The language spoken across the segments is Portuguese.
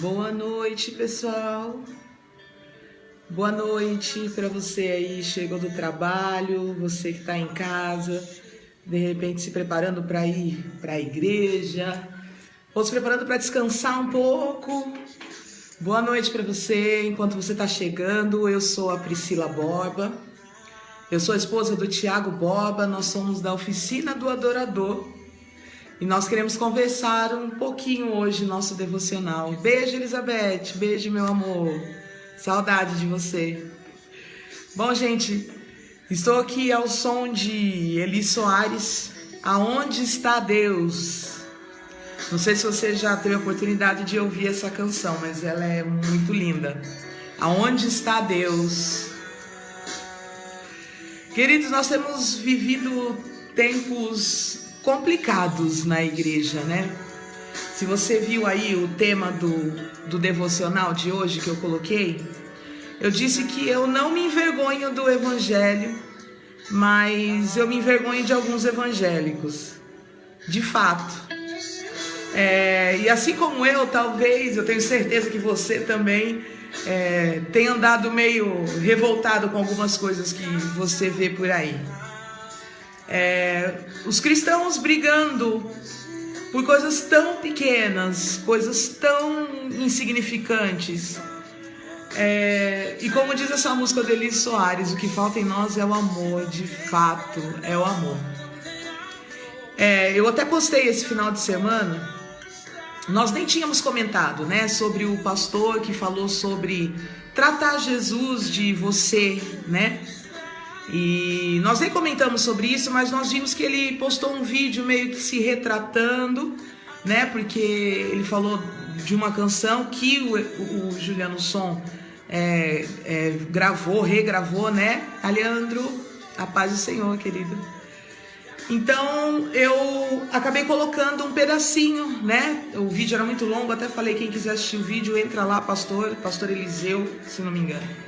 Boa noite, pessoal. Boa noite para você aí, chegou do trabalho, você que está em casa, de repente se preparando para ir para a igreja, ou se preparando para descansar um pouco. Boa noite para você, enquanto você está chegando. Eu sou a Priscila Borba, eu sou a esposa do Tiago Borba, nós somos da Oficina do Adorador. E nós queremos conversar um pouquinho hoje, nosso devocional. Beijo, Elizabeth. Beijo, meu amor. Saudade de você. Bom, gente, estou aqui ao som de Eli Soares. Aonde está Deus? Não sei se você já teve a oportunidade de ouvir essa canção, mas ela é muito linda. Aonde está Deus? Queridos, nós temos vivido tempos complicados na igreja, né? Se você viu aí o tema do devocional de hoje que eu coloquei, eu disse que eu não me envergonho do evangelho, mas eu me envergonho de alguns evangélicos, de fato. E assim como eu, talvez, eu tenho certeza que você também tem andado meio revoltado com algumas coisas que você vê por aí. Os cristãos brigando por coisas tão pequenas, coisas tão insignificantes. E como diz essa música de Eli Soares, o que falta em nós é o amor, de fato, é o amor. Eu até postei esse final de semana, nós nem tínhamos comentado, né, sobre o pastor que falou sobre tratar Jesus de você, né? E nós nem comentamos sobre isso, mas nós vimos que ele postou um vídeo meio que se retratando, né? Porque ele falou de uma canção que o Juliano Som regravou, né? Leandro, a paz do Senhor, querido. Então eu acabei colocando um pedacinho, né? O vídeo era muito longo, até falei, quem quiser assistir o vídeo, entra lá, pastor Eliseu, se não me engano.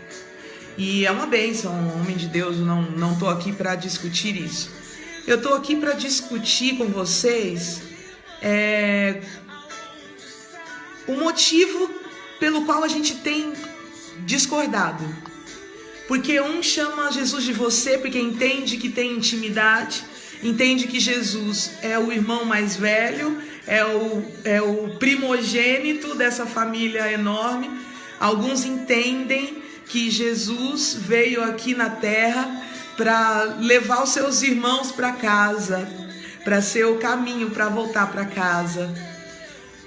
E é uma bênção, um homem de Deus, não estou aqui para discutir isso. Eu estou aqui para discutir com vocês o motivo pelo qual a gente tem discordado. Porque um chama Jesus de você porque entende que tem intimidade, entende que Jesus é o irmão mais velho, é o primogênito dessa família enorme. Alguns entendem que Jesus veio aqui na terra para levar os seus irmãos para casa, para ser o caminho para voltar para casa.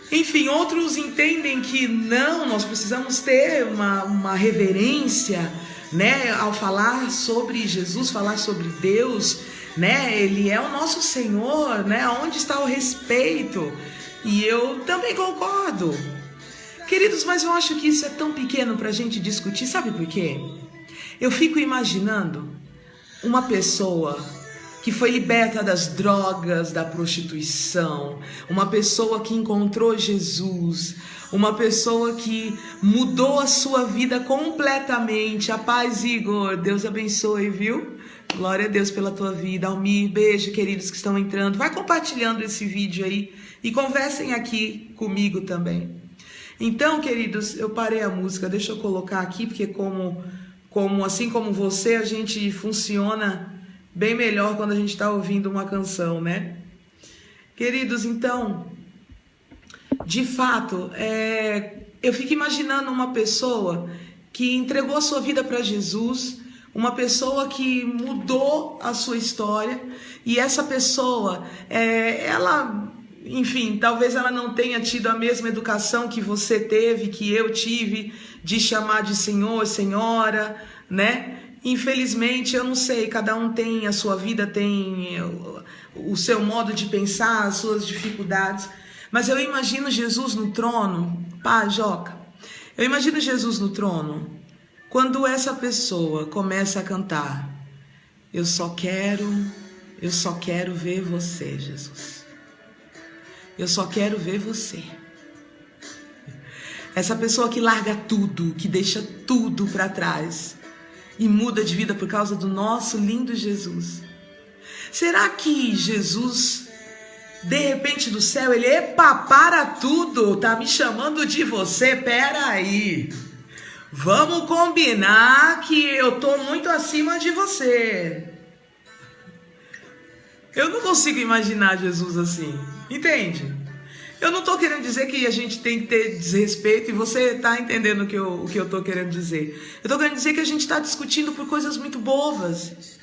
Enfim, outros entendem que não, nós precisamos ter uma reverência, né, ao falar sobre Jesus, falar sobre Deus, né? Ele é o nosso Senhor, né? Onde está o respeito? E eu também concordo. Queridos, mas eu acho que isso é tão pequeno para a gente discutir, sabe por quê? Eu fico imaginando uma pessoa que foi liberta das drogas, da prostituição, uma pessoa que encontrou Jesus, uma pessoa que mudou a sua vida completamente. A paz, Igor, Deus abençoe, viu? Glória a Deus pela tua vida. Almir, beijo, queridos que estão entrando. Vai compartilhando esse vídeo aí e conversem aqui comigo também. Então, queridos, eu parei a música, deixa eu colocar aqui, porque assim como você, a gente funciona bem melhor quando a gente está ouvindo uma canção, né? Queridos, então, de fato, eu fico imaginando uma pessoa que entregou a sua vida para Jesus, uma pessoa que mudou a sua história, e essa pessoa, enfim, talvez ela não tenha tido a mesma educação que você teve, que eu tive, de chamar de senhor, senhora, né? Infelizmente, eu não sei, cada um tem a sua vida, tem o seu modo de pensar, as suas dificuldades. Mas eu imagino Jesus no trono, Joca, eu imagino Jesus no trono, quando essa pessoa começa a cantar, eu só quero ver você, Jesus. Eu só quero ver você. Essa pessoa que larga tudo, que deixa tudo para trás e muda de vida por causa do nosso lindo Jesus. Será que Jesus De repente do céu, ele, epa, para tudo, tá me chamando de você, peraí. Vamos combinar que eu tô muito acima de você. Eu não consigo imaginar Jesus assim, entende? Eu não tô querendo dizer que a gente tem que ter desrespeito, e você tá entendendo o que eu tô querendo dizer. Eu tô querendo dizer que a gente tá discutindo por coisas muito bobas.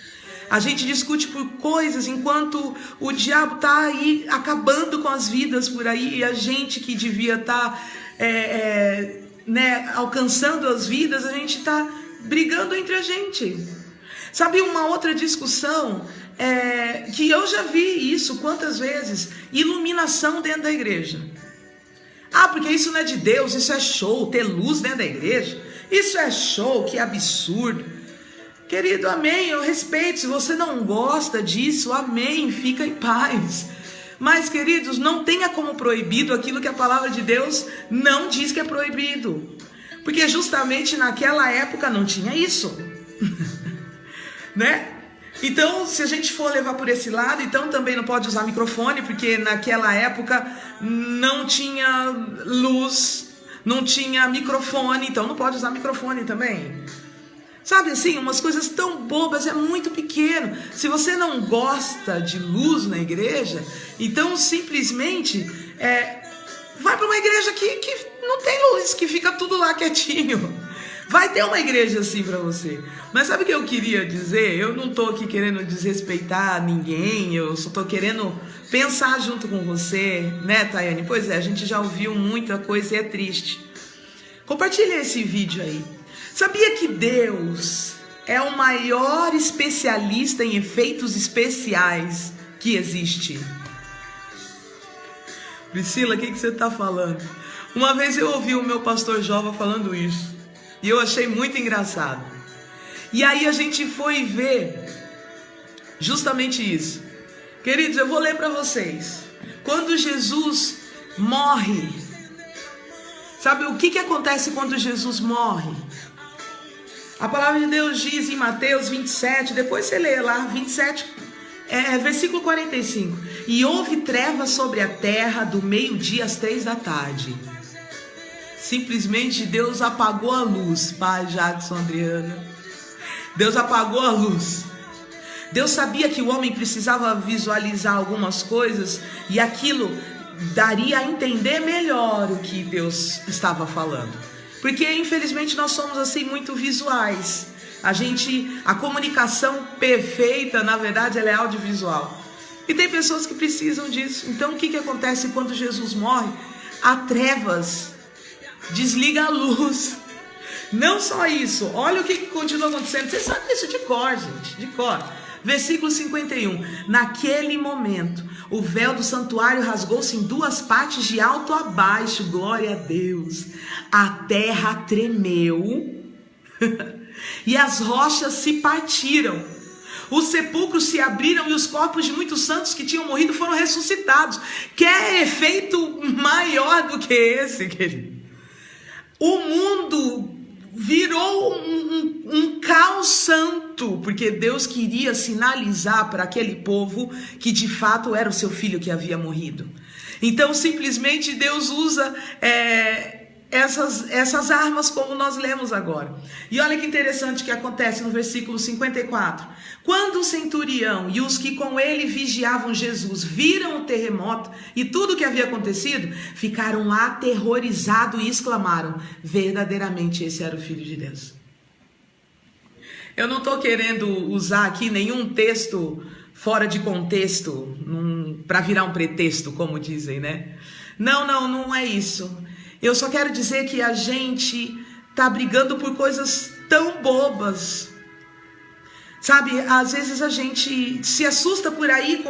A gente discute por coisas enquanto o diabo tá aí acabando com as vidas por aí, e a gente que devia estar alcançando as vidas, a gente tá brigando entre a gente. Sabe, uma outra discussão que eu já vi isso quantas vezes: iluminação dentro da igreja. Ah, porque isso não é de Deus, isso é show, ter luz dentro da igreja, isso é show, que absurdo. Querido, amém, eu respeito. Se você não gosta disso, amém, fica em paz. Mas, queridos, não tenha como proibido aquilo que a palavra de Deus não diz que é proibido. Porque justamente naquela época não tinha isso. Né? Então, se a gente for levar por esse lado, então também não pode usar microfone, porque naquela época não tinha luz, não tinha microfone, então não pode usar microfone também. Sabe assim, umas coisas tão bobas, é muito pequeno. Se você não gosta de luz na igreja, então simplesmente vai para uma igreja que não tem luz, que fica tudo lá quietinho. Vai ter uma igreja assim para você. Mas sabe o que eu queria dizer? Eu não tô aqui querendo desrespeitar ninguém, eu só tô querendo pensar junto com você, né, Tayane? Pois é, a gente já ouviu muita coisa e é triste. Compartilha esse vídeo aí. Sabia que Deus é o maior especialista em efeitos especiais que existe? Priscila, o que você está falando? Uma vez eu ouvi o meu pastor Jova falando isso, e eu achei muito engraçado. E aí a gente foi ver justamente isso. Queridos, eu vou ler para vocês. Quando Jesus morre, sabe o que acontece quando Jesus morre? A palavra de Deus diz em Mateus 27, depois você lê lá, 27, versículo 45. E houve trevas sobre a terra do meio-dia às 3 da tarde. Simplesmente Deus apagou a luz, pai Jackson, Adriana. Deus apagou a luz. Deus sabia que o homem precisava visualizar algumas coisas, e aquilo daria a entender melhor o que Deus estava falando. Porque infelizmente nós somos assim muito visuais. A comunicação perfeita, na verdade, ela é audiovisual. E tem pessoas que precisam disso. Então o que acontece quando Jesus morre? Há trevas. Desliga a luz. Não só isso. Olha o que continua acontecendo. Você sabe isso de cor, gente. De cor. Versículo 51. Naquele momento, o véu do santuário rasgou-se em duas partes de alto a baixo. Glória a Deus. A terra tremeu e as rochas se partiram. Os sepulcros se abriram e os corpos de muitos santos que tinham morrido foram ressuscitados. Quer efeito maior do que esse, querido? O mundo virou um caos santo, porque Deus queria sinalizar para aquele povo que de fato era o seu filho que havia morrido. Então simplesmente Deus usa essas armas, como nós lemos agora. E olha que interessante que acontece no versículo 54. Quando o centurião e os que com ele vigiavam Jesus viram o terremoto e tudo o que havia acontecido, ficaram aterrorizados e exclamaram: verdadeiramente esse era o Filho de Deus. Eu não estou querendo usar aqui nenhum texto fora de contexto para virar um pretexto, como dizem, né? Não é isso. Eu só quero dizer que a gente tá brigando por coisas tão bobas. Sabe, às vezes a gente se assusta por aí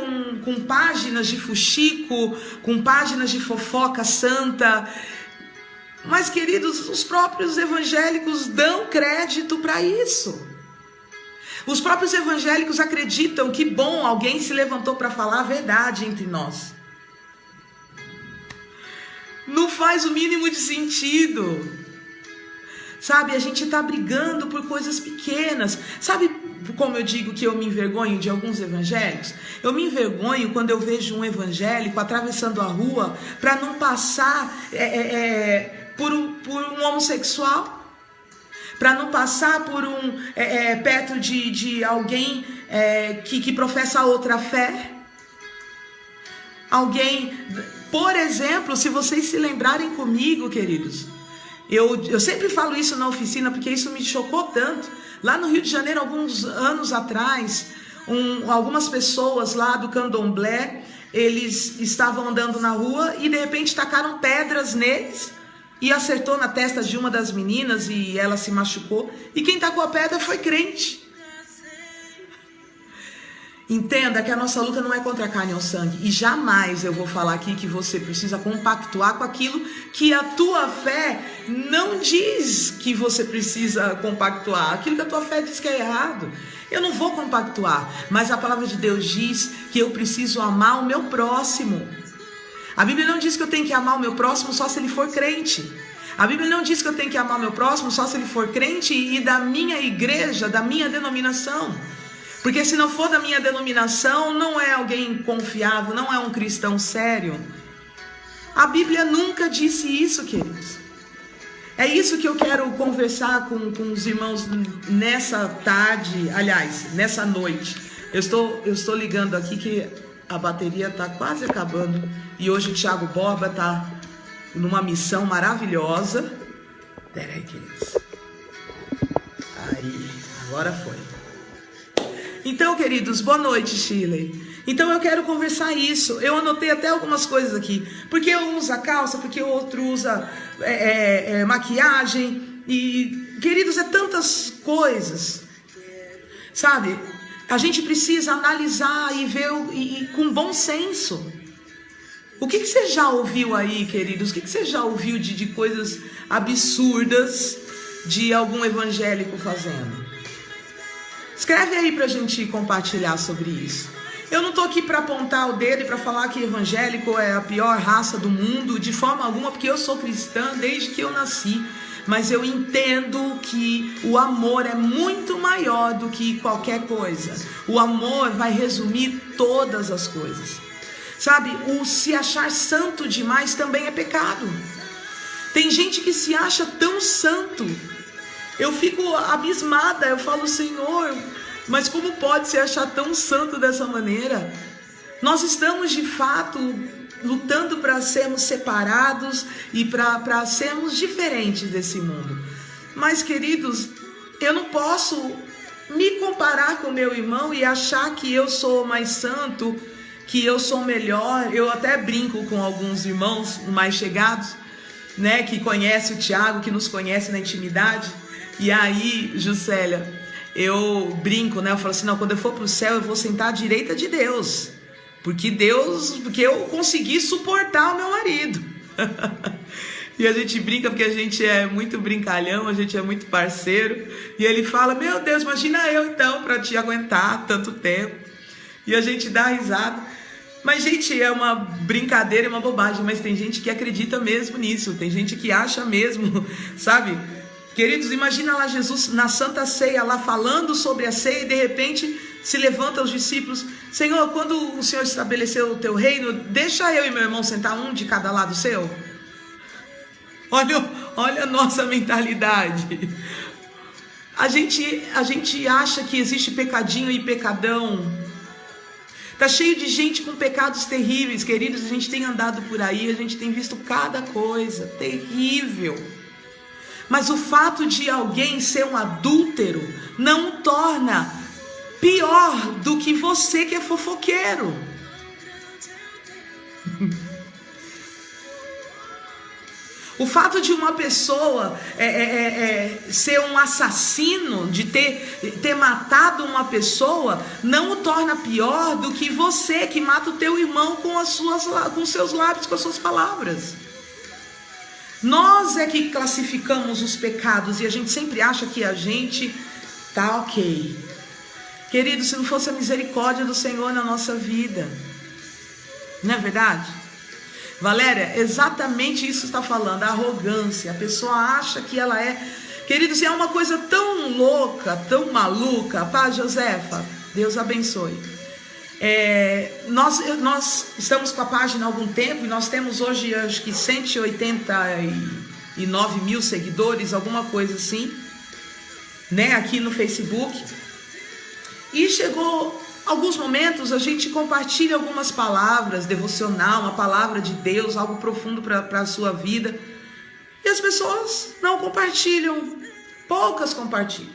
com páginas de fuxico, com páginas de fofoca santa. Mas, queridos, os próprios evangélicos dão crédito para isso. Os próprios evangélicos acreditam que, bom, alguém se levantou para falar a verdade entre nós. Não faz o mínimo de sentido. Sabe, a gente está brigando por coisas pequenas. Sabe, como eu digo que eu me envergonho de alguns evangélicos? Eu me envergonho quando eu vejo um evangélico atravessando a rua para não passar por um homossexual, para não passar por perto de alguém que professa outra fé. Alguém, por exemplo, se vocês se lembrarem comigo, queridos, eu sempre falo isso na oficina porque isso me chocou tanto. Lá no Rio de Janeiro, alguns anos atrás, algumas pessoas lá do Candomblé, eles estavam andando na rua e de repente tacaram pedras neles e acertou na testa de uma das meninas e ela se machucou. E quem tacou a pedra foi crente. Entenda que a nossa luta não é contra a carne ou sangue. E jamais eu vou falar aqui que você precisa compactuar com aquilo que a tua fé não diz que você precisa compactuar. Aquilo que a tua fé diz que é errado. Eu não vou compactuar. Mas a palavra de Deus diz que eu preciso amar o meu próximo. A Bíblia não diz que eu tenho que amar o meu próximo só se ele for crente. A Bíblia não diz que eu tenho que amar o meu próximo só se ele for crente e da minha igreja, da minha denominação. Porque se não for da minha denominação, não é alguém confiável, não é um cristão sério. A Bíblia nunca disse isso, queridos. É isso que eu quero conversar com os irmãos nessa tarde, aliás, nessa noite. Eu estou ligando aqui que a bateria está quase acabando. E hoje o Thiago Borba está numa missão maravilhosa. Peraí, queridos. Aí, agora foi. Então, queridos, boa noite, Shirley. Então eu quero conversar isso. Eu anotei até algumas coisas aqui. Porque um usa calça, porque o outro usa maquiagem. E, queridos, é tantas coisas. Sabe? A gente precisa analisar e ver com bom senso. O que você já ouviu aí, queridos? O que você já ouviu de coisas absurdas de algum evangélico fazendo? Escreve aí pra gente compartilhar sobre isso. Eu não tô aqui para apontar o dedo e para falar que evangélico é a pior raça do mundo, de forma alguma, porque eu sou cristã desde que eu nasci. Mas eu entendo que o amor é muito maior do que qualquer coisa. O amor vai resumir todas as coisas. Sabe, o se achar santo demais também é pecado. Tem gente que se acha tão santo. Eu fico abismada, eu falo, Senhor, mas como pode se achar tão santo dessa maneira? Nós estamos de fato lutando para sermos separados e para sermos diferentes desse mundo. Mas, queridos, eu não posso me comparar com meu irmão e achar que eu sou mais santo, que eu sou melhor. Eu até brinco com alguns irmãos mais chegados, né, que conhecem o Tiago, que nos conhecem na intimidade. E aí, Juscelia, eu brinco, né? Eu falo assim, não, quando eu for para o céu, eu vou sentar à direita de Deus. Porque eu consegui suportar o meu marido. E a gente brinca porque a gente é muito brincalhão, a gente é muito parceiro. E ele fala, meu Deus, imagina eu então para te aguentar tanto tempo. E a gente dá risada. Mas, gente, é uma brincadeira, é uma bobagem. Mas tem gente que acredita mesmo nisso. Tem gente que acha mesmo, sabe? Queridos, imagina lá Jesus na Santa Ceia, lá falando sobre a ceia, e de repente se levanta os discípulos. Senhor, quando o Senhor estabeleceu o teu reino, deixa eu e meu irmão sentar um de cada lado seu. Olha a nossa mentalidade. A gente acha que existe pecadinho e pecadão. Tá cheio de gente com pecados terríveis, queridos. A gente tem andado por aí, a gente tem visto cada coisa terrível. Mas o fato de alguém ser um adúltero não o torna pior do que você que é fofoqueiro. O fato de uma pessoa ser um assassino, de ter matado uma pessoa, não o torna pior do que você que mata o teu irmão com seus lábios, com as suas palavras. Nós é que classificamos os pecados e a gente sempre acha que a gente tá ok. Querido, se não fosse a misericórdia do Senhor na nossa vida, não é verdade? Valéria, exatamente isso está falando, a arrogância. A pessoa acha que ela é Queridos, é uma coisa tão louca, tão maluca. Paz, Josefa, Deus abençoe. Nós estamos com a página há algum tempo e nós temos hoje, acho que 189 mil seguidores, alguma coisa assim, né, aqui no Facebook. E chegou alguns momentos, a gente compartilha algumas palavras, devocional, uma palavra de Deus, algo profundo para a sua vida. E as pessoas não compartilham, poucas compartilham.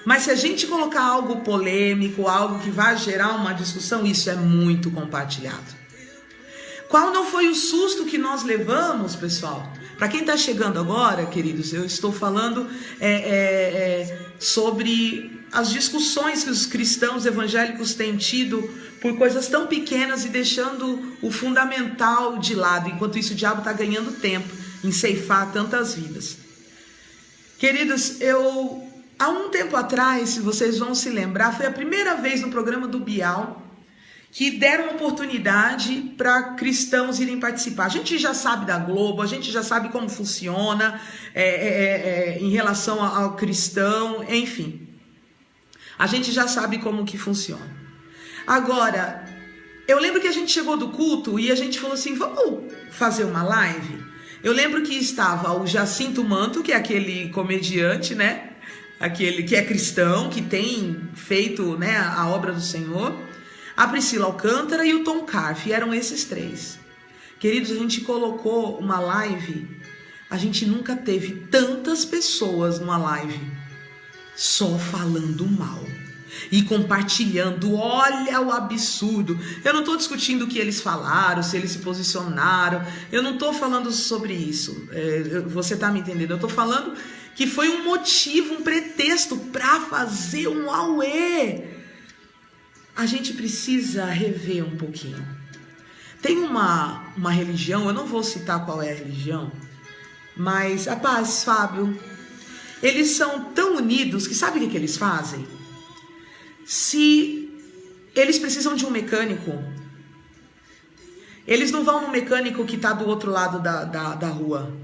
Mas se a gente colocar algo polêmico, algo que vai gerar uma discussão, isso é muito compartilhado. Qual não foi o susto que nós levamos, pessoal? Para quem está chegando agora, queridos, eu estou falando sobre as discussões que os cristãos evangélicos têm tido por coisas tão pequenas e deixando o fundamental de lado. Enquanto isso, o diabo está ganhando tempo em ceifar tantas vidas. Queridos, há um tempo atrás, se vocês vão se lembrar, foi a primeira vez no programa do Bial que deram oportunidade para cristãos irem participar. A gente já sabe da Globo, a gente já sabe como funciona em relação ao cristão, enfim. A gente já sabe como que funciona. Agora, eu lembro que a gente chegou do culto e a gente falou assim, vamos fazer uma live? Eu lembro que estava o Jacinto Manto, que é aquele comediante, né? Aquele que é cristão, que tem feito, né, a obra do Senhor. A Priscila Alcântara e o Tom Carf, eram esses três. Queridos, a gente colocou uma live, a gente nunca teve tantas pessoas numa live só falando mal e compartilhando. Olha o absurdo. Eu não estou discutindo o que eles falaram, se eles se posicionaram, eu não estou falando sobre isso, você está me entendendo? Eu estou falando que foi um motivo, um pretexto para fazer um auê. A gente precisa rever um pouquinho. Tem uma religião, eu não vou citar qual é a religião, mas a paz, Fábio, eles são tão unidos que sabe o que eles fazem? Se eles precisam de um mecânico, eles não vão no mecânico que está do outro lado da rua.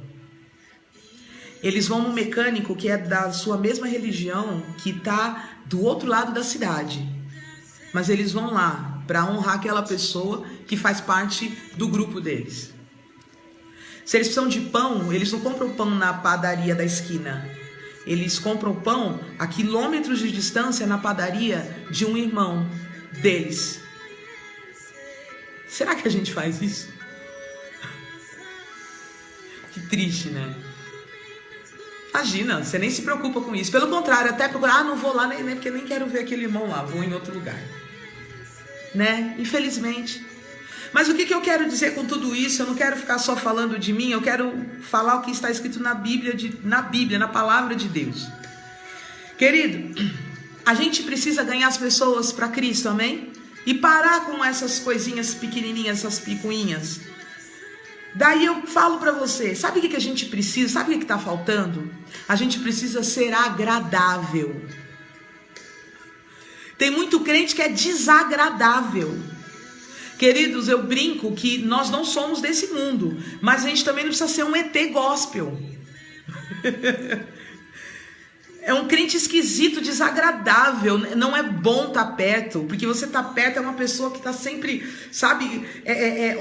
Eles vão no mecânico que é da sua mesma religião, que está do outro lado da cidade. Mas eles vão lá para honrar aquela pessoa que faz parte do grupo deles. Se eles precisam de pão, eles não compram pão na padaria da esquina. Eles compram pão a quilômetros de distância na padaria de um irmão deles. Será que a gente faz isso? Que triste, né? Imagina, você nem se preocupa com isso. Pelo contrário, até procurar, não vou lá, nem porque nem quero ver aquele irmão lá, vou em outro lugar. Né? Infelizmente. Mas o que eu quero dizer com tudo isso? Eu não quero ficar só falando de mim, eu quero falar o que está escrito na Bíblia, na palavra de Deus. Querido, a gente precisa ganhar as pessoas para Cristo, amém? E parar com essas coisinhas pequenininhas, essas picuinhas. Daí eu falo para você, sabe o que a gente precisa? Sabe o que está faltando? A gente precisa ser agradável. Tem muito crente que é desagradável. Queridos, eu brinco que nós não somos desse mundo, mas a gente também não precisa ser um ET gospel. É um crente esquisito, desagradável. Não é bom estar perto, porque você está perto é uma pessoa que está sempre, sabe?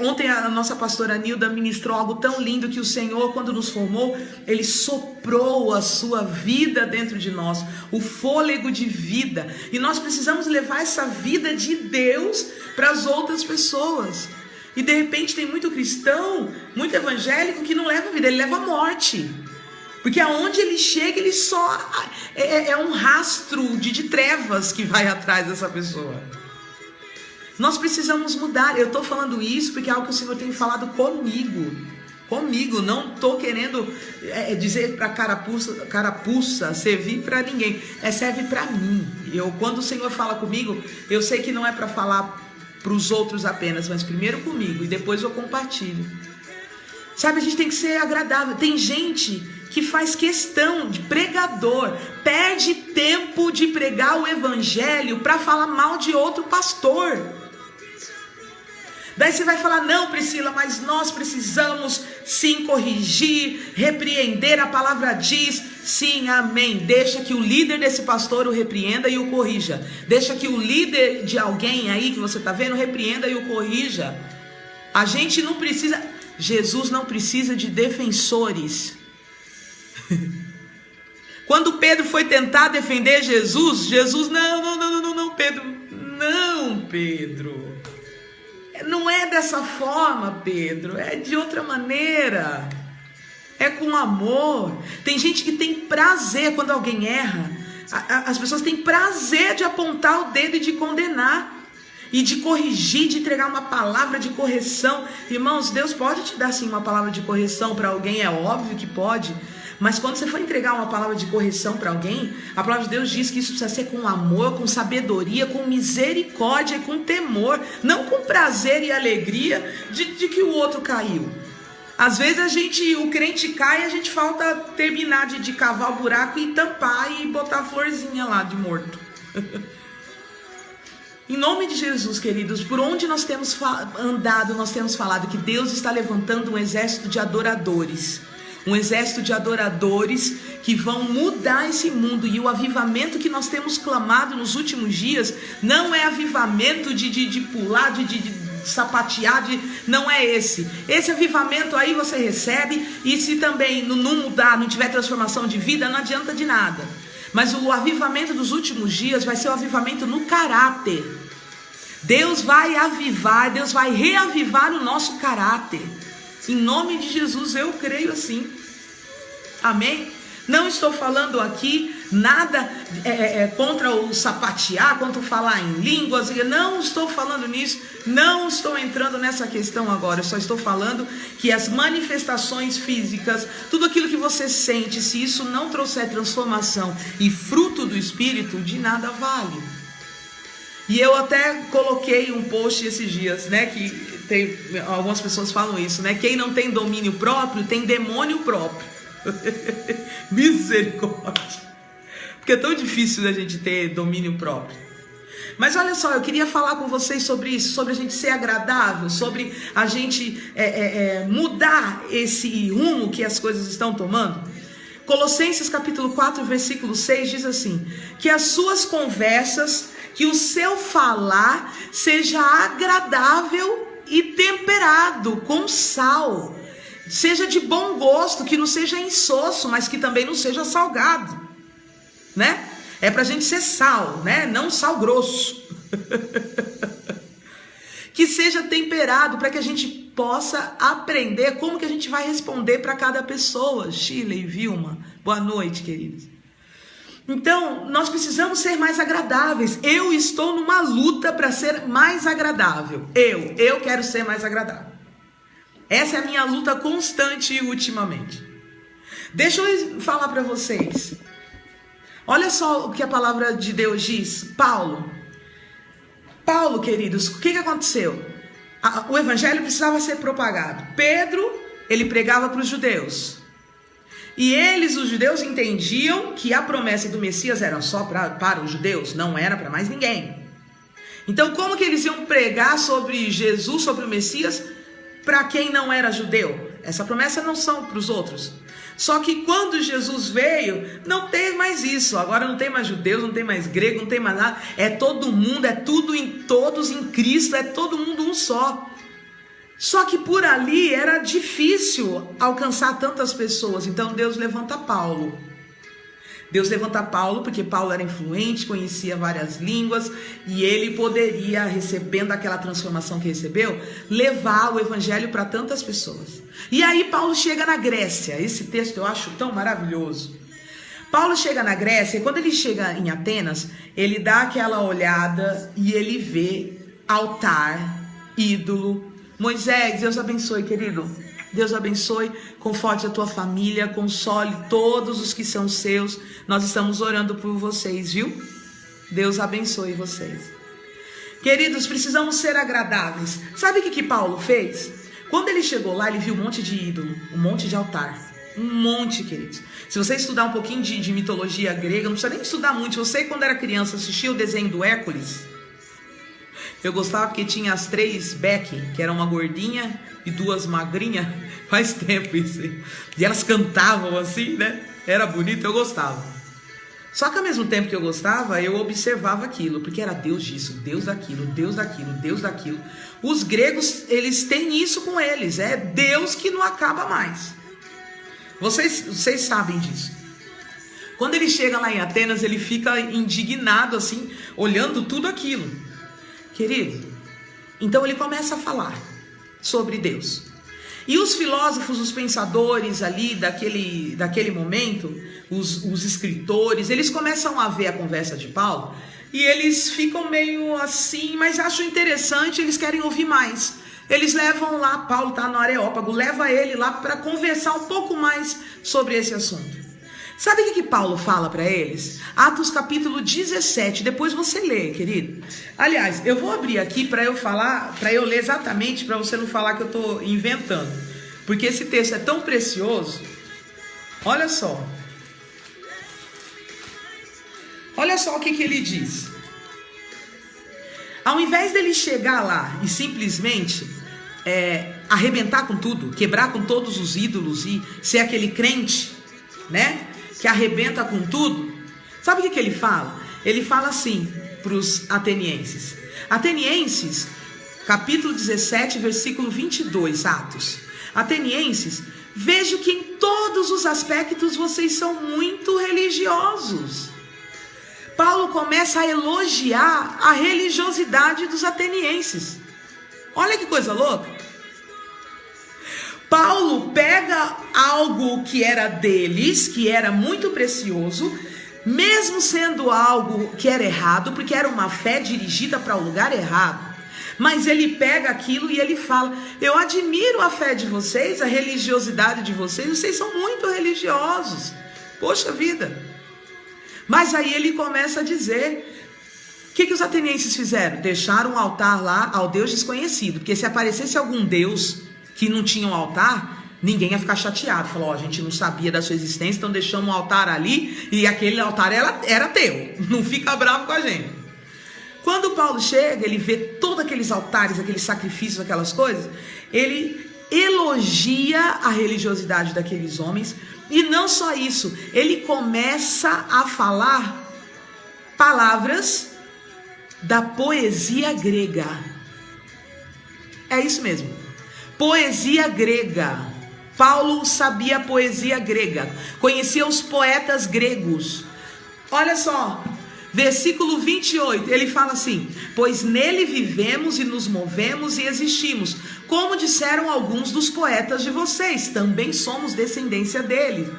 Ontem a nossa pastora Nilda ministrou algo tão lindo que o Senhor, quando nos formou, Ele soprou a sua vida dentro de nós, o fôlego de vida. E nós precisamos levar essa vida de Deus para as outras pessoas. E de repente tem muito cristão, muito evangélico que não leva vida, ele leva a morte. Porque aonde ele chega, ele só é um rastro de trevas que vai atrás dessa pessoa. Nós precisamos mudar. Eu estou falando isso porque é algo que o Senhor tem falado comigo. Não estou querendo dizer para carapuça servir para ninguém. Serve para mim. Quando o Senhor fala comigo, eu sei que não é para falar para os outros apenas, mas primeiro comigo e depois eu compartilho. Sabe, a gente tem que ser agradável. Tem gente que faz questão de pregador, perde tempo de pregar o evangelho para falar mal de outro pastor. Daí você vai falar, não, Priscila, mas nós precisamos sim corrigir, repreender, a palavra diz, sim, amém. Deixa que o líder desse pastor o repreenda e o corrija. Deixa que o líder de alguém aí que você está vendo repreenda e o corrija. A gente não precisa, Jesus não precisa de defensores. Quando Pedro foi tentar defender Jesus, não, Pedro, não, Pedro. Não é dessa forma, Pedro, é de outra maneira, é com amor. Tem gente que tem prazer quando alguém erra, as pessoas têm prazer de apontar o dedo e de condenar, e de corrigir, de entregar uma palavra de correção. Irmãos, Deus pode te dar sim uma palavra de correção para alguém, é óbvio que pode. Mas quando você for entregar uma palavra de correção para alguém, a palavra de Deus diz que isso precisa ser com amor, com sabedoria, com misericórdia e com temor, não com prazer e alegria de que o outro caiu. Às vezes o crente cai e a gente falta terminar de cavar o buraco e tampar e botar a florzinha lá de morto. Em nome de Jesus, queridos, por onde nós temos andado, nós temos falado que Deus está levantando um exército de adoradores. Um exército de adoradores que vão mudar esse mundo. E o avivamento que nós temos clamado nos últimos dias não é avivamento de pular, de sapatear, não é esse. Esse avivamento aí você recebe, e se também não mudar, não tiver transformação de vida, não adianta de nada. Mas o avivamento dos últimos dias vai ser o avivamento no caráter. Deus vai avivar, Deus vai reavivar o nosso caráter. Em nome de Jesus, eu creio assim. Amém? Não estou falando aqui nada contra o sapatear, contra o falar em línguas. Não estou falando nisso. Não estou entrando nessa questão agora. Eu só estou falando que as manifestações físicas, tudo aquilo que você sente, se isso não trouxer transformação e fruto do Espírito, de nada vale. E eu até coloquei um post esses dias, né, que algumas pessoas falam isso, né? Quem não tem domínio próprio tem demônio próprio. Misericórdia. Porque é tão difícil da gente ter domínio próprio. Mas olha só, eu queria falar com vocês sobre isso, sobre a gente ser agradável, sobre a gente mudar esse rumo que as coisas estão tomando. Colossenses capítulo 4, versículo 6 diz assim: que as suas conversas, que o seu falar seja agradável e temperado com sal, seja de bom gosto, que não seja insosso, mas que também não seja salgado, né? É pra gente ser sal, né? Não sal grosso. Que seja temperado, para que a gente possa aprender como que a gente vai responder para cada pessoa. Sheila e Vilma, boa noite, queridos. Então, nós precisamos ser mais agradáveis. Eu estou numa luta para ser mais agradável. Eu quero ser mais agradável. Essa é a minha luta constante ultimamente. Deixa eu falar para vocês. Olha só o que a palavra de Deus diz. Paulo, queridos, o que aconteceu? O evangelho precisava ser propagado. Pedro, ele pregava para os judeus. E os judeus, entendiam que a promessa do Messias era só para os judeus, não era para mais ninguém. Então, como que eles iam pregar sobre Jesus, sobre o Messias, para quem não era judeu? Essa promessa não são para os outros. Só que quando Jesus veio, não tem mais isso. Agora não tem mais judeus, não tem mais grego, não tem mais nada. É todo mundo, é tudo em todos em Cristo, é todo mundo um só. Só que por ali era difícil alcançar tantas pessoas. Então Deus levanta Paulo. Deus levanta Paulo porque Paulo era influente, conhecia várias línguas, e ele poderia, recebendo aquela transformação que recebeu, levar o evangelho para tantas pessoas. E aí Paulo chega na Grécia. Esse texto eu acho tão maravilhoso. Paulo chega na Grécia, e quando ele chega em Atenas, ele dá aquela olhada e ele vê altar, ídolo. Moisés, Deus abençoe, querido. Deus abençoe, conforte a tua família, console todos os que são seus. Nós estamos orando por vocês, viu? Deus abençoe vocês. Queridos, precisamos ser agradáveis. Sabe o que Paulo fez? Quando ele chegou lá, ele viu um monte de ídolo, um monte de altar. Um monte, queridos. Se você estudar um pouquinho de mitologia grega, não precisa nem estudar muito. Você, quando era criança, assistia o desenho do Hércules? Eu gostava porque tinha as 3 Becky, que era uma gordinha e 2 magrinhas. Faz tempo isso. E elas cantavam assim, né? Era bonito, eu gostava. Só que ao mesmo tempo que eu gostava, eu observava aquilo, porque era Deus disso, Deus daquilo, Deus daquilo, Deus daquilo. Os gregos, eles têm isso com eles, é Deus que não acaba mais. Vocês sabem disso. Quando ele chega lá em Atenas, ele fica indignado assim, olhando tudo aquilo. Querido, então ele começa a falar sobre Deus. E os filósofos, os pensadores ali daquele momento, os escritores, eles começam a ver a conversa de Paulo e eles ficam meio assim, mas acham interessante, eles querem ouvir mais. Eles levam lá, Paulo está no Areópago, leva ele lá para conversar um pouco mais sobre esse assunto. Sabe o que Paulo fala para eles? Atos capítulo 17, depois você lê, querido. Aliás, eu vou abrir aqui para eu ler exatamente, para você não falar que eu estou inventando. Porque esse texto é tão precioso. Olha só. Olha só o que ele diz. Ao invés dele chegar lá e simplesmente arrebentar com tudo, quebrar com todos os ídolos e ser aquele crente, né? Que arrebenta com tudo. Sabe o que ele fala? Ele fala assim para os atenienses. Atenienses, capítulo 17, versículo 22, Atos. Atenienses, vejo que em todos os aspectos vocês são muito religiosos. Paulo começa a elogiar a religiosidade dos atenienses. Olha que coisa louca. Paulo pega algo que era deles, que era muito precioso, mesmo sendo algo que era errado, porque era uma fé dirigida para o lugar errado. Mas ele pega aquilo e ele fala: eu admiro a fé de vocês, a religiosidade de vocês são muito religiosos. Poxa vida. Mas aí ele começa a dizer, o que os atenienses fizeram? Deixaram um altar lá ao Deus desconhecido, porque se aparecesse algum Deus que não tinha um altar, ninguém ia ficar chateado. Falou, a gente não sabia da sua existência, então deixamos um altar ali e aquele altar era teu. Não fica bravo com a gente. Quando Paulo chega, ele vê todos aqueles altares, aqueles sacrifícios, aquelas coisas, ele elogia a religiosidade daqueles homens. E não só isso, ele começa a falar palavras da poesia grega. É isso mesmo. Poesia grega. Paulo sabia poesia grega, conhecia os poetas gregos. Olha só, versículo 28, ele fala assim: pois nele vivemos e nos movemos e existimos, como disseram alguns dos poetas de vocês, também somos descendência dele.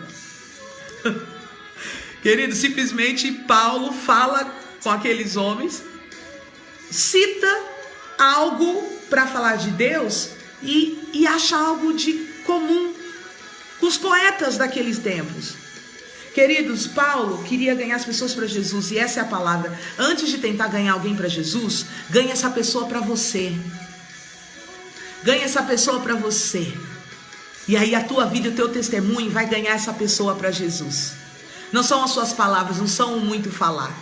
Querido, simplesmente Paulo fala com aqueles homens, cita algo para falar de Deus e acha algo de comum com os poetas daqueles tempos. Queridos, Paulo queria ganhar as pessoas para Jesus, e essa é a palavra. Antes de tentar ganhar alguém para Jesus, ganha essa pessoa para você. Ganha essa pessoa para você. E aí a tua vida e o teu testemunho vai ganhar essa pessoa para Jesus. Não são as suas palavras, não são o muito falar.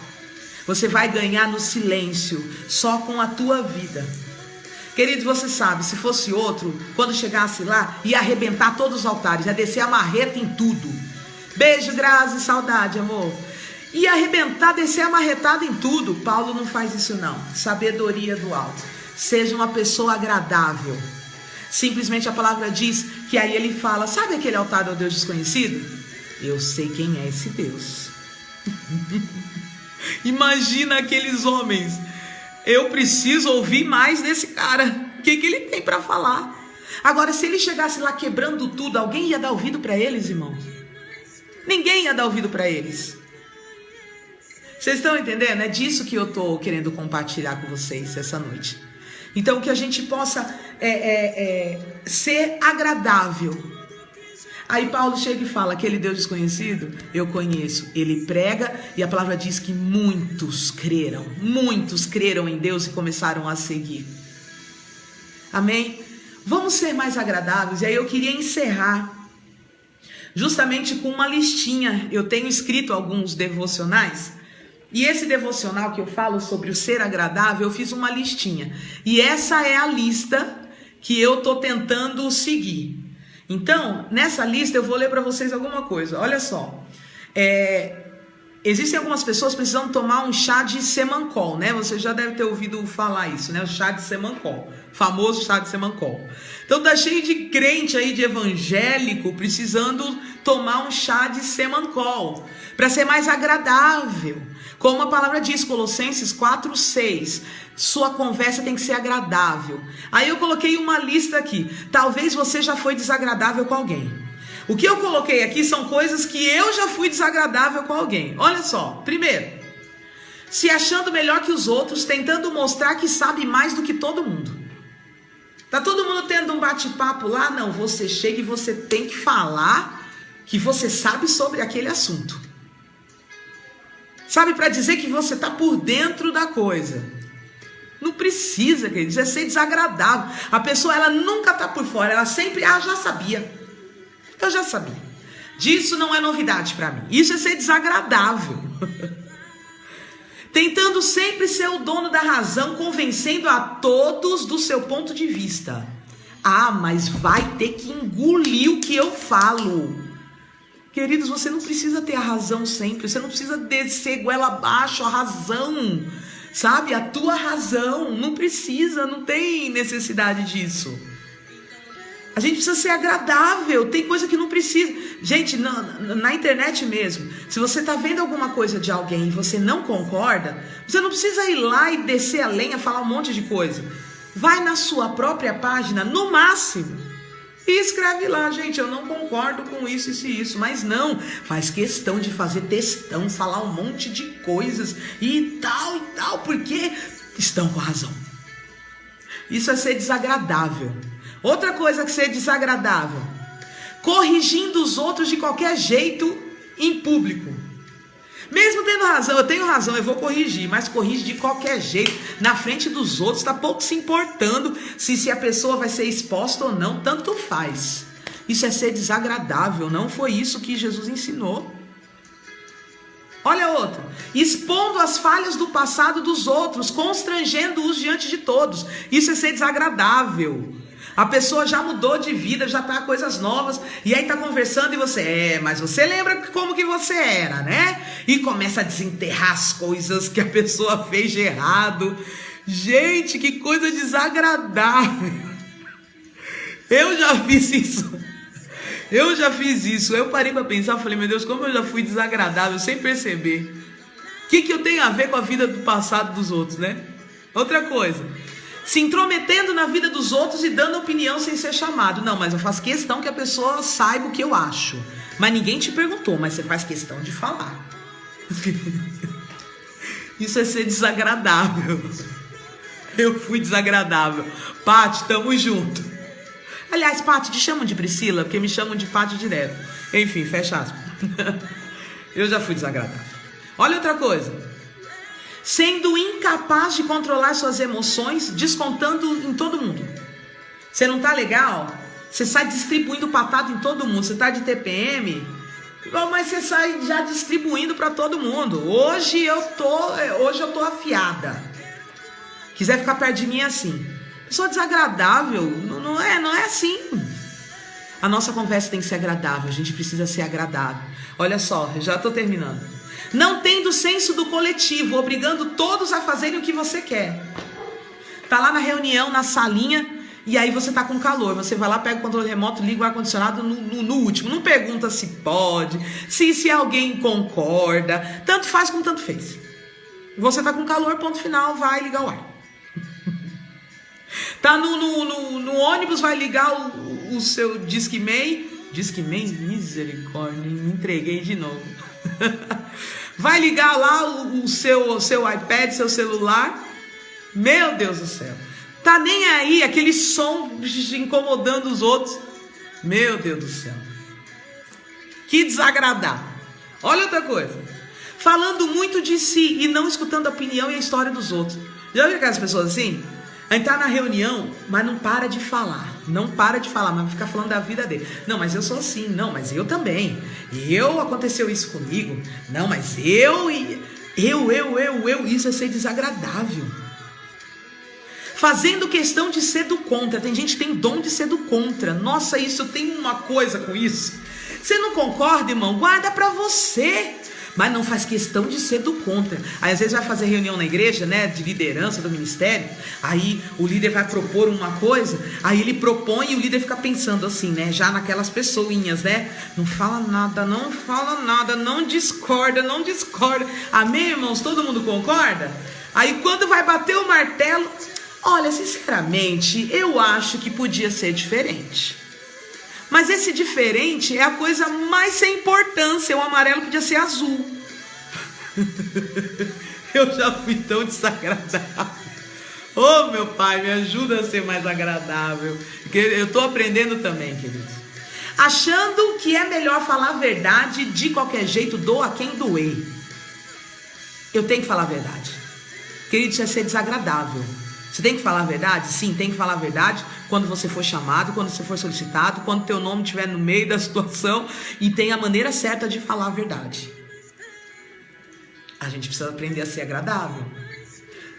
Você vai ganhar no silêncio, só com a tua vida. Queridos, você sabe, se fosse outro, quando chegasse lá, ia arrebentar todos os altares, ia descer a marreta em tudo. Beijo, graça e saudade, amor. Ia arrebentar, descer a marretada em tudo. Paulo não faz isso não. Sabedoria do alto. Seja uma pessoa agradável. Simplesmente a palavra diz que aí ele fala, sabe aquele altar do Deus desconhecido? Eu sei quem é esse Deus. Imagina aqueles homens. Eu preciso ouvir mais desse cara. O que ele tem para falar? Agora, se ele chegasse lá quebrando tudo, alguém ia dar ouvido para eles, irmãos? Ninguém ia dar ouvido para eles. Vocês estão entendendo? É disso que eu estou querendo compartilhar com vocês essa noite. Então, que a gente possa ser agradável. Aí Paulo chega e fala, aquele Deus desconhecido, eu conheço. Ele prega e a palavra diz que muitos creram em Deus e começaram a seguir. Amém? Vamos ser mais agradáveis. E aí eu queria encerrar justamente com uma listinha. Eu tenho escrito alguns devocionais E esse devocional que eu falo sobre o ser agradável, eu fiz uma listinha. E essa é a lista que eu tô tentando seguir. Então, nessa lista eu vou ler para vocês alguma coisa. Olha só. Existem algumas pessoas que precisam tomar um chá de Semancol, né? Você já deve ter ouvido falar isso, né? O chá de Semancol. Famoso chá de Semancol. Então tá cheio de crente aí, de evangélico, precisando tomar um chá de Semancol para ser mais agradável. Como a palavra diz, Colossenses 4:6, sua conversa tem que ser agradável. Aí eu coloquei uma lista aqui. Talvez você já foi desagradável com alguém. O que eu coloquei aqui são coisas que eu já fui desagradável com alguém. Olha só, primeiro, se achando melhor que os outros, tentando mostrar que sabe mais do que todo mundo. Tá todo mundo tendo um bate-papo lá? Não, você chega e você tem que falar que você sabe sobre aquele assunto. Sabe, para dizer que você tá por dentro da coisa. Não precisa, queridos, é ser desagradável. A pessoa, ela nunca tá por fora, ela sempre, já sabia. Eu já sabia. Disso não é novidade para mim. Isso é ser desagradável. Tentando sempre ser o dono da razão, convencendo a todos do seu ponto de vista. Mas vai ter que engolir o que eu falo. Queridos, você não precisa ter a razão sempre. Você não precisa descer goela abaixo a razão. Sabe? A tua razão. Não precisa, não tem necessidade disso. A gente precisa ser agradável, tem coisa que não precisa. Gente, na internet mesmo, se você está vendo alguma coisa de alguém e você não concorda, você não precisa ir lá e descer a lenha, falar um monte de coisa. Vai na sua própria página, no máximo, e escreve lá, gente, eu não concordo com isso e isso, mas não, faz questão de fazer textão, falar um monte de coisas e tal, porque estão com razão. Isso é ser desagradável. Outra coisa que ser desagradável, corrigindo os outros de qualquer jeito em público. Mesmo tendo razão, eu tenho razão, eu vou corrigir, mas corrige de qualquer jeito, na frente dos outros, está pouco se importando se a pessoa vai ser exposta ou não, tanto faz. Isso é ser desagradável, não foi isso que Jesus ensinou. Olha outra, expondo as falhas do passado dos outros, constrangendo-os diante de todos. Isso é ser desagradável. A pessoa já mudou de vida, já tá coisas novas, e aí tá conversando e você, mas você lembra como que você era, né? E começa a desenterrar as coisas que a pessoa fez de errado. Gente, que coisa desagradável. Eu já fiz isso. Eu parei para pensar, falei, meu Deus, como eu já fui desagradável sem perceber. O que eu tenho a ver com a vida do passado dos outros, né? Outra coisa, se intrometendo na vida dos outros e dando opinião sem ser chamado. Não, mas eu faço questão que a pessoa saiba o que eu acho. Mas ninguém te perguntou, mas você faz questão de falar. Isso é ser desagradável. Eu fui desagradável. Pati, tamo junto. Aliás, Pati, te chamam de Priscila, porque me chamam de Pati direto. Enfim, fecha aspas. Eu já fui desagradável. Olha outra coisa. Sendo incapaz de controlar suas emoções, descontando em todo mundo. Você não tá legal? Você sai distribuindo patada em todo mundo. Você tá de TPM, mas você sai já distribuindo para todo mundo. Hoje eu tô afiada. Quiser ficar perto de mim é assim. Pessoa desagradável, não é assim. A nossa conversa tem que ser agradável. A gente precisa ser agradável. Olha só, eu já tô terminando. Não tendo senso do coletivo, obrigando todos a fazerem o que você quer. Tá lá na reunião, na salinha, e aí você tá com calor. Você vai lá, pega o controle remoto, liga o ar-condicionado no último. Não pergunta se pode, se alguém concorda. Tanto faz como tanto fez. Você tá com calor, ponto final, vai ligar o ar. Tá no ônibus, vai ligar o seu Discman. Discman? Misericórdia, me entreguei de novo. Vai ligar lá o seu iPad, seu celular. Meu Deus do céu. Tá nem aí, aquele som incomodando os outros. Meu Deus do céu. Que desagradável. Olha outra coisa. Falando muito de si e não escutando a opinião e a história dos outros. Já viu aquelas pessoas assim? A gente tá na reunião, mas não para de falar. Não para de falar, mas fica falando da vida dele. Não, mas eu sou assim. Não, mas eu também. Aconteceu isso comigo. Não, mas eu... Isso é ser desagradável. Fazendo questão de ser do contra. Tem gente que tem dom de ser do contra. Nossa, isso, eu tenho uma coisa com isso. Você não concorda, irmão? Guarda pra você. Mas não faz questão de ser do contra. Aí às vezes vai fazer reunião na igreja, né, de liderança do ministério. Aí o líder vai propor uma coisa. Aí ele propõe e o líder fica pensando assim, né, já naquelas pessoinhas, né. Não fala nada, não discorda. Amém, irmãos? Todo mundo concorda? Aí quando vai bater o martelo, olha, sinceramente, eu acho que podia ser diferente. Mas esse diferente é a coisa mais sem importância. O amarelo podia ser azul. Eu já fui tão desagradável. Oh, meu pai, me ajuda a ser mais agradável. Eu estou aprendendo também, queridos. Achando que é melhor falar a verdade de qualquer jeito, doa quem doer. Eu tenho que falar a verdade. Querido, isso é ser desagradável. Você tem que falar a verdade? Sim, tem que falar a verdade quando você for chamado, quando você for solicitado, quando teu nome estiver no meio da situação, e tem a maneira certa de falar a verdade. A gente precisa aprender a ser agradável.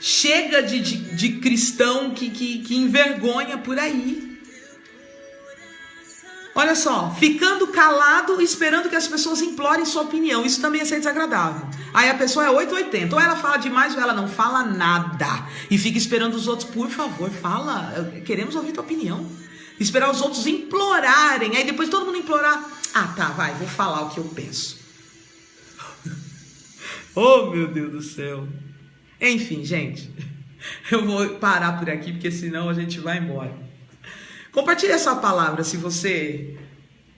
Chega de cristão que envergonha por aí. Olha só, ficando calado, esperando que as pessoas implorem sua opinião. Isso também é ser desagradável. Aí a pessoa é 880. Ou ela fala demais ou ela não fala nada. E fica esperando os outros, por favor, fala. Queremos ouvir tua opinião. Esperar os outros implorarem. Aí depois todo mundo implorar. Ah, tá, vai, vou falar o que eu penso. Oh, meu Deus do céu. Enfim, gente. Eu vou parar por aqui, porque senão a gente vai embora. Compartilhe essa palavra se você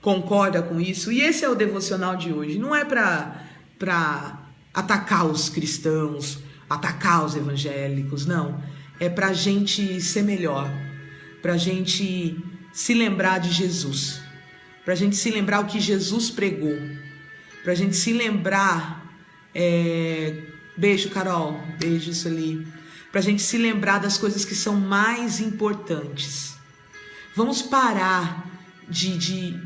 concorda com isso. E esse é o devocional de hoje. Não é para atacar os cristãos, atacar os evangélicos, não. É para a gente ser melhor, para a gente se lembrar de Jesus, para a gente se lembrar o que Jesus pregou, para a gente se lembrar, beijo Carol, beijo isso ali, para a gente se lembrar das coisas que são mais importantes. Vamos parar de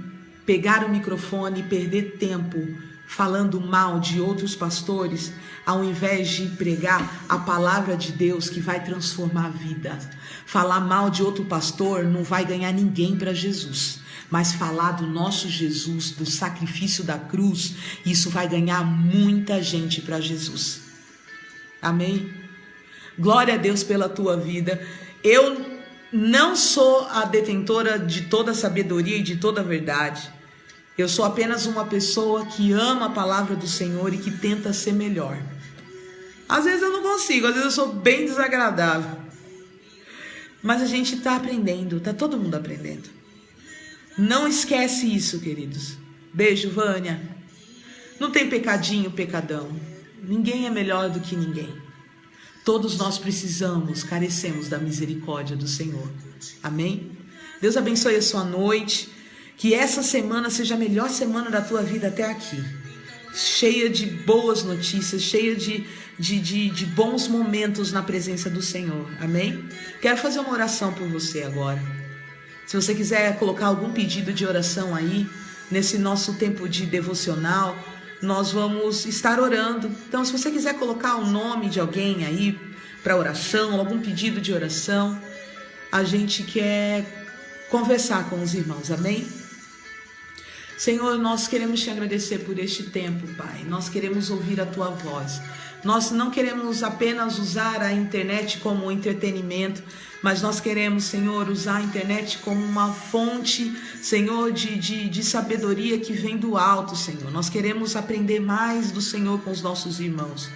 pegar o microfone e perder tempo falando mal de outros pastores, ao invés de pregar a palavra de Deus que vai transformar vidas. Falar mal de outro pastor não vai ganhar ninguém para Jesus, mas falar do nosso Jesus, do sacrifício da cruz, isso vai ganhar muita gente para Jesus. Amém? Glória a Deus pela tua vida. Eu não sou a detentora de toda a sabedoria e de toda a verdade. Eu sou apenas uma pessoa que ama a palavra do Senhor e que tenta ser melhor. Às vezes eu não consigo, às vezes eu sou bem desagradável. Mas a gente está aprendendo, está todo mundo aprendendo. Não esquece isso, queridos. Beijo, Vânia. Não tem pecadinho, pecadão. Ninguém é melhor do que ninguém. Todos nós precisamos, carecemos da misericórdia do Senhor. Amém? Deus abençoe a sua noite. Que essa semana seja a melhor semana da tua vida até aqui. Cheia de boas notícias, cheia de bons momentos na presença do Senhor. Amém? Quero fazer uma oração por você agora. Se você quiser colocar algum pedido de oração aí, nesse nosso tempo de devocional, nós vamos estar orando. Então, se você quiser colocar o nome de alguém aí para oração, algum pedido de oração, a gente quer conversar com os irmãos, amém? Senhor, nós queremos te agradecer por este tempo, Pai. Nós queremos ouvir a tua voz. Nós não queremos apenas usar a internet como entretenimento, mas nós queremos, Senhor, usar a internet como uma fonte, Senhor, de sabedoria que vem do alto, Senhor. Nós queremos aprender mais do Senhor com os nossos irmãos.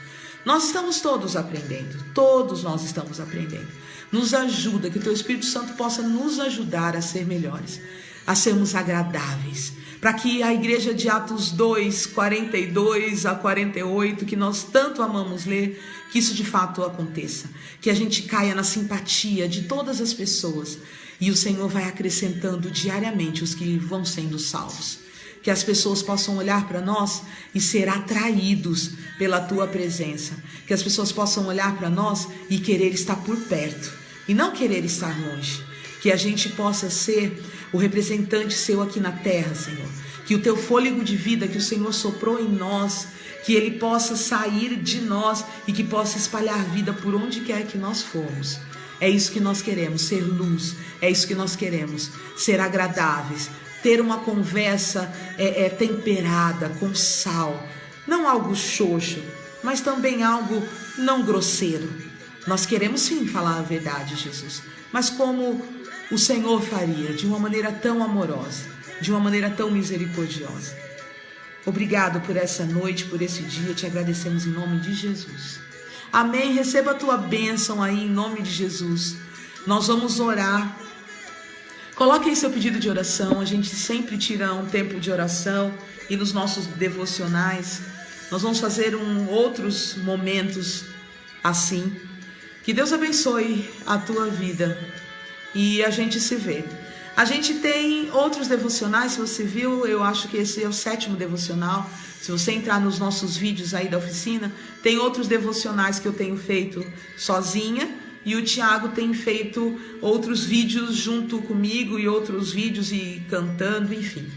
Nós estamos todos aprendendo, todos nós estamos aprendendo. Nos ajuda, que o teu Espírito Santo possa nos ajudar a ser melhores, a sermos agradáveis, para que a igreja de Atos 2, 42 a 48, que nós tanto amamos ler, que isso de fato aconteça, que a gente caia na simpatia de todas as pessoas, e o Senhor vai acrescentando diariamente os que vão sendo salvos, que as pessoas possam olhar para nós e ser atraídos pela tua presença, que as pessoas possam olhar para nós e querer estar por perto, e não querer estar longe, que a gente possa ser o representante seu aqui na terra, Senhor. que o teu fôlego de vida que o Senhor soprou em nós, que ele possa sair de nós e que possa espalhar vida por onde quer que nós formos. É isso que nós queremos, ser luz. É isso que nós queremos, ser agradáveis, ter uma conversa temperada, com sal. Não algo xoxo, mas também algo não grosseiro. Nós queremos sim falar a verdade, Jesus, mas como o Senhor faria, de uma maneira tão amorosa, de uma maneira tão misericordiosa. Obrigado por essa noite, por esse dia, te agradecemos em nome de Jesus. Amém, receba a tua bênção aí em nome de Jesus. Nós vamos orar. Coloque aí seu pedido de oração, a gente sempre tira um tempo de oração e nos nossos devocionais nós vamos fazer outros momentos assim. Que Deus abençoe a tua vida e a gente se vê. A gente tem outros devocionais, se você viu, eu acho que esse é o 7º devocional. Se você entrar nos nossos vídeos aí da oficina, tem outros devocionais que eu tenho feito sozinha e o Tiago tem feito outros vídeos junto comigo e outros vídeos e cantando, enfim.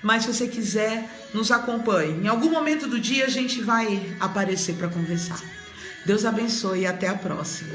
Mas se você quiser, nos acompanhe. Em algum momento do dia a gente vai aparecer para conversar. Deus abençoe e até a próxima.